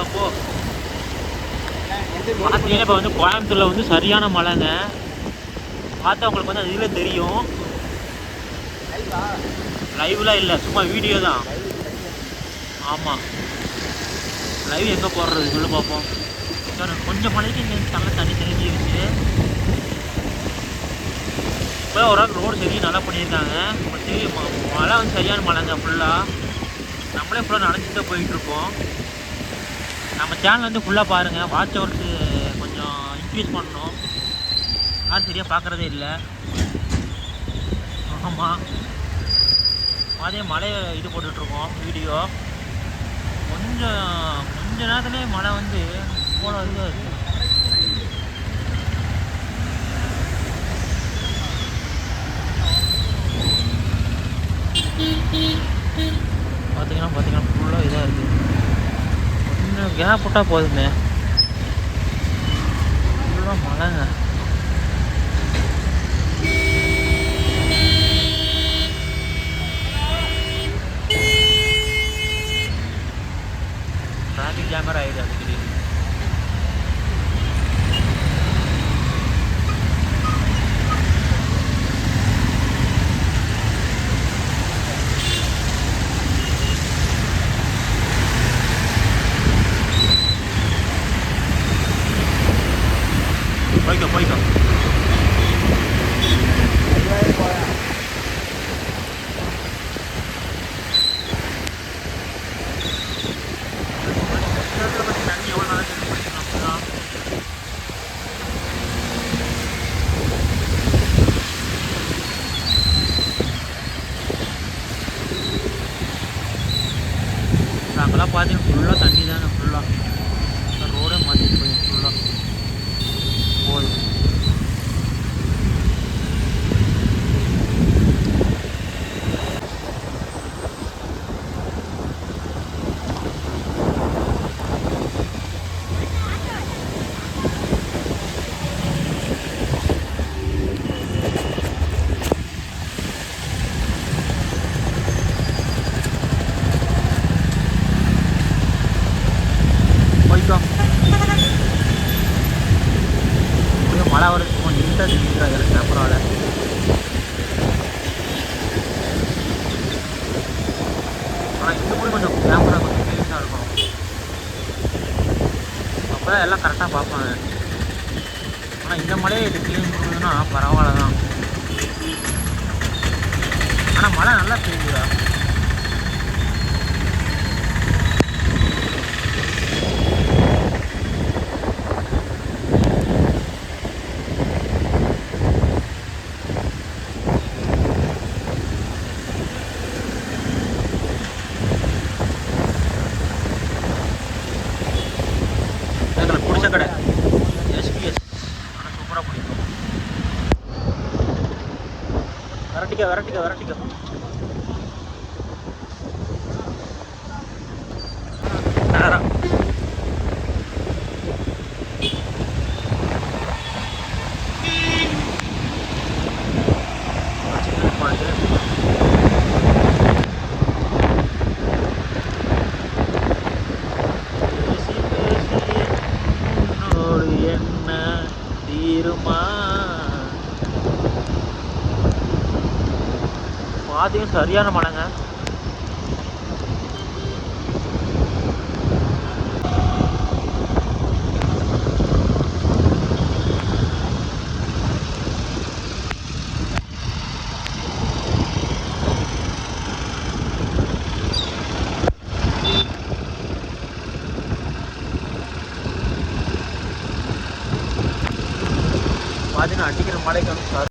அப்போ பார்த்தீங்கன்னா இப்போ வந்து கோயம்புத்தூரில் வந்து சரியான மழைங்க. பார்த்தா உங்களுக்கு வந்து அது இதில் தெரியும். லைவ்லாம் இல்லை, சும்மா வீடியோ தான். ஆமாம், லைவ் எங்கே போடுறது சொல்லு பார்ப்போம். கொஞ்சம் மழைக்கு இங்கே நல்லா தண்ணி தெரிஞ்சிருச்சு. இப்போ ஒரு ரோடு சரி நல்லா பண்ணியிருக்காங்க. சரி, மழை வந்து சரியான மழைங்க. ஃபுல்லாக நம்மளே ஃபுல்லாக நடந்துட்டு தான் போயிட்டுருக்கோம். நம்ம சேனல் வந்து ஃபுல்லாக பாருங்கள். வாட்ச் ஹவர்ஸு கொஞ்சம் இன்க்ரீஸ் பண்ணணும். யாரும் சரியாக பார்க்குறதே இல்லை. ஆமாம், அதே மழையை இது போட்டுட்ருக்கோம் வீடியோ. கொஞ்ச நேரத்துலேயே மழை வந்து போல இதாக இருக்குது. பார்த்தீங்கன்னா ஃபுல்லாக இதாக இருக்குது. கொஞ்சம் கேப் விட்டால் போதுமே, ஃபுல்லாக மழைங்க. டிராஃபிக் ஜாமர் ஆகிடுது அடிக்கடி. போய்க்கோ தண்ணி எவ்வளோ நாளாக செக் பண்ணிக்கலாம். அங்கெல்லாம் பார்த்தீங்கன்னா ஃபுல்லாக தண்ணி தாங்க. ஃபுல்லாக ரோடே மாற்றிட்டு போயிடும் ஃபுல்லாக போதும். மழை வருது, கொஞ்சம் இருட்டாக தெரியுது கேமராவில். ஆனால் இந்த கூட கொஞ்சம் கேமரா கொஞ்சம் க்ளீனாக இருக்கும். அப்போ தான் எல்லாம் கரெக்டாக பார்ப்பாங்க. ஆனால் இந்த மழையை இது க்ளீன் பண்ணுறதுன்னா பரவாயில்ல தான். ஆனால் மழை நல்லா பெய்யுதா. பிடிச்ச கடை எஸ்பிஎஸ், ஆனால் சூப்பராக பிடிக்கும். வரட்டிக்க நேரம். என்ன தீருமா பாதியும் சரியான மழைங்க. பார்த்தீங்கன்னா அடிக்கிற மழைக்கு வந்து